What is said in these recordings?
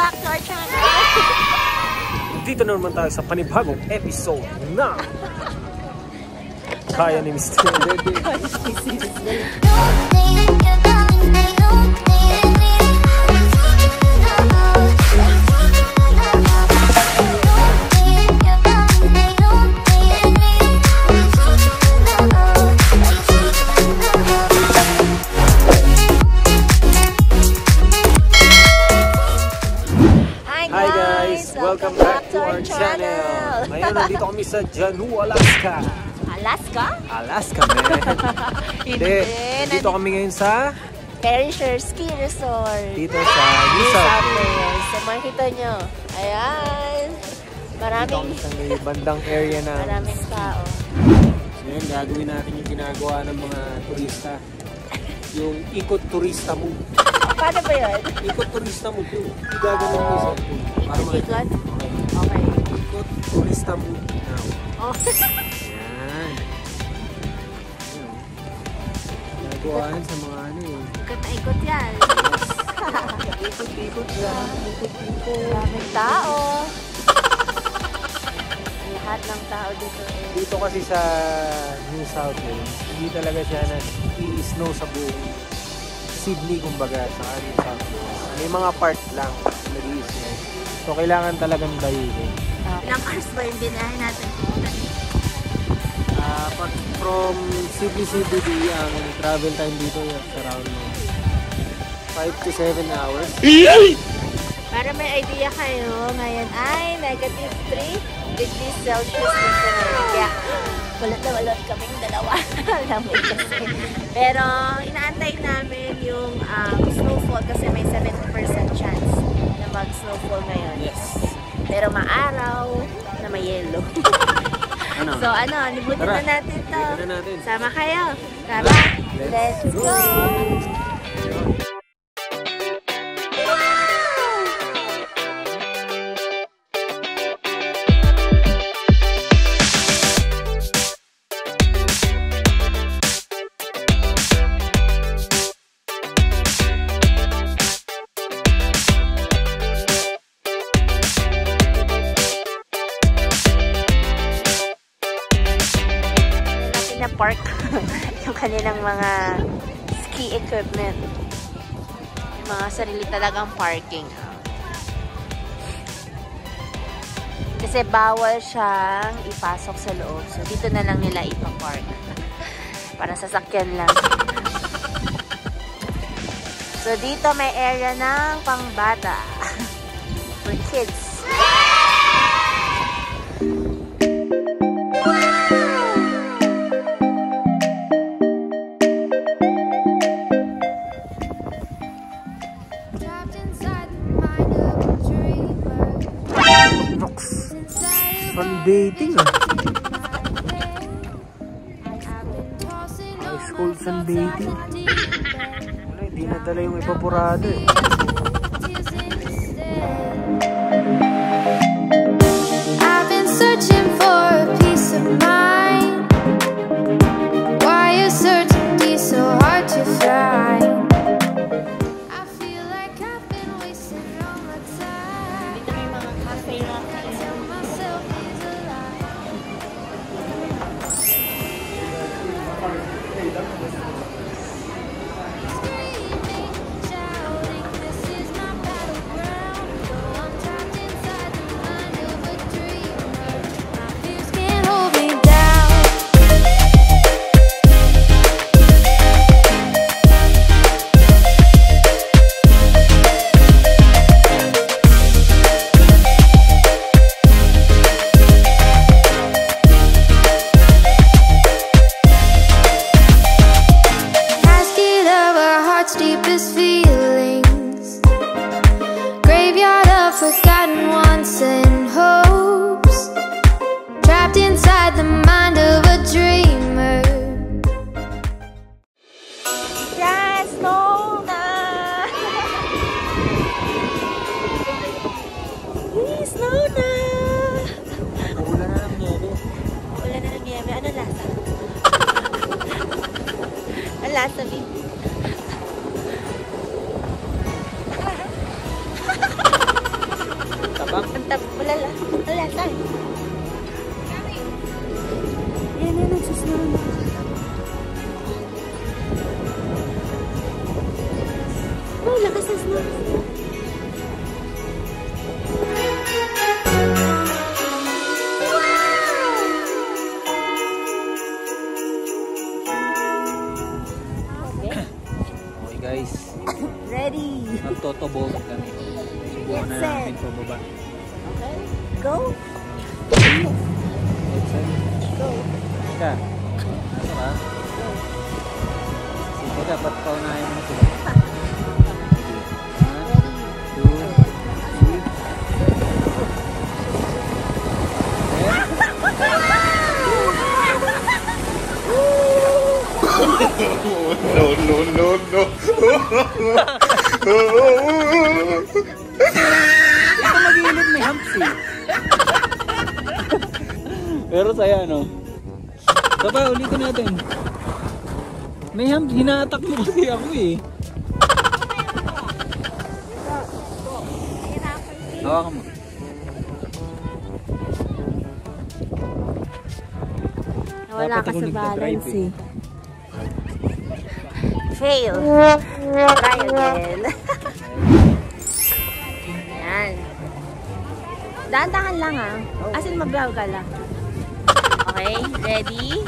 back to our channel! Dito na naman tayo sa panibagong episode na Kaya ni Mr. Baby. Welcome back to our channel. Ngayon, nandito kami sa Janu, Alaska. Alaska? Alaska, man. Hindi. Dito kami ngayon sa Perisher Ski Resort. Dito sa New South Wales. So, makikita nyo. Ayan. Maraming... Dito kami sa may bandang area na... Maraming tao. So, yun, gagawin natin yung ginagawa ng mga turista. Yung ikot turista mo. Paano ba yun? Ikot turista mo. Yung gagawin mo sa ikot? Okay. Ikot turista mo. Oh. Yan. Nagawahan sa mga ano eh. Ikot na ikot yan. Ikot-ikot yan. Ikot-ikot. Maraming tao. Lahat ng tao dito eh. Dito kasi sa New South Wales, hindi talaga siya nag-i-snow sa buong Sydney kumbaga sa New South Wales. May mga part lang nag-i-snow. So kailangan talagang dayuhin. Ilang hours ba yung binahe natin? From Sydney CBD, ang travel time dito is around 5 to 7 hours. Para may idea kayo, ngayon ay -3 degrees Celsius dito ngayon. Kaya walot na walot kaming dalawa. Lamig kasi. Pero inaantay namin yung snowfall kasi may 70% chance na mag-snowfall ngayon. Yes. Pero maaraw na may yellow. Ano? So libutin na natin to. Libutin na natin. Sama kayo. Tara, let's go! Park yung kanilang mga ski equipment. Yung mga sarili talagang parking. Kasi bawal siyang ipasok sa loob. So dito na lang nila ipa-park. Para sasakyan lang. So dito may area ng pangbata. For kids. Sunbathing High school sunbathing. Wala, hindi nadala yung evaporado eh. I've been searching for a peace of mind. Why is certainty so hard to find? I feel like I've been wasting all my time. Dito may mga cafe na. Deepest feelings, graveyard of forgotten wants and hopes, trapped inside the mind of a dreamer. Yes, snow na! Snow na! Ulan na ng niebe. Ulan na ng niebe. Ano lasa? Ang lasa, Vin? Malala. Wala tayo. Yan, nagsusnow na. Oh, lakas na snow. Okay guys, Ready. magtotobog kami. Subukan na namin pababa. Okay. Go. Let's say, Go. teka. Nasa ka? Sige, dapat paunahin mo sila. 1, 2, 3. No. Ito mag-iilid may humps eh. Pero saya no? Saba, ulitin natin. May humps, hinatak mo kasi ako eh. Hawakan mo. Wala Dapat ka ako sa nagdadrive balance eh. Fail. Try again. Yan. Dahan-dahan lang ah. As in mabaw ka lang. Okay, ready?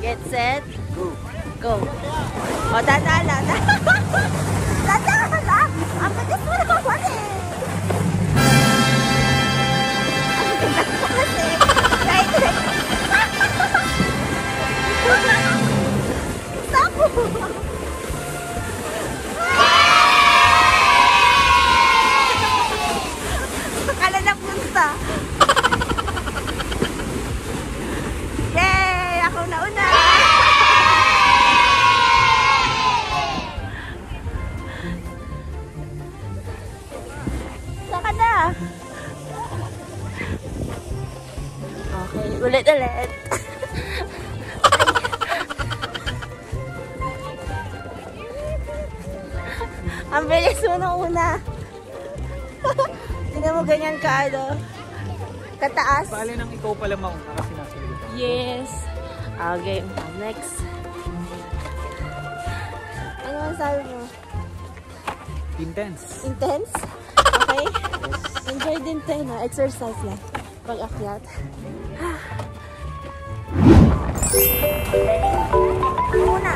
Get set. Go. O, dahan-dahan lang. Dahan-dahan lang. Ang bilis mo naman eh. Ang bilis mo kasi. Right. Akala na punta. Yay! Ako nauna! Saka na! Okay, ulit-ulit. Ang bilis mo nung una. Tingnan mo ganyan ka, ano? Kataas. Paali nang ikaw pala mauna kasi nasa likod. Yes. Okay, next. Ano ang sabi mo? Intense. Intense? Okay. Enjoy din tayo na. Exercise lang. Pag-akyat. Una.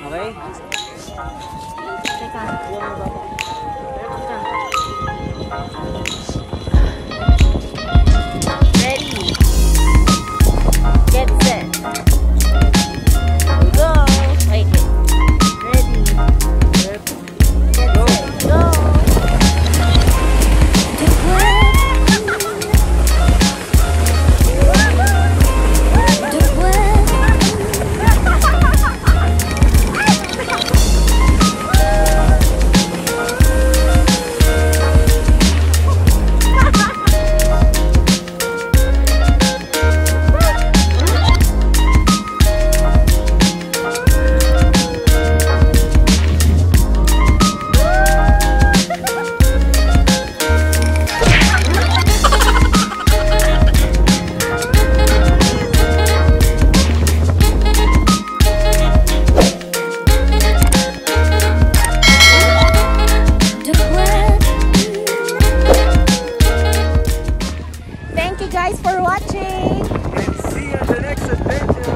Okay? Teka. Ready. Get set. Go. Wait. Ready. Get set. Go. Thank you guys for watching. And see you on the next adventure.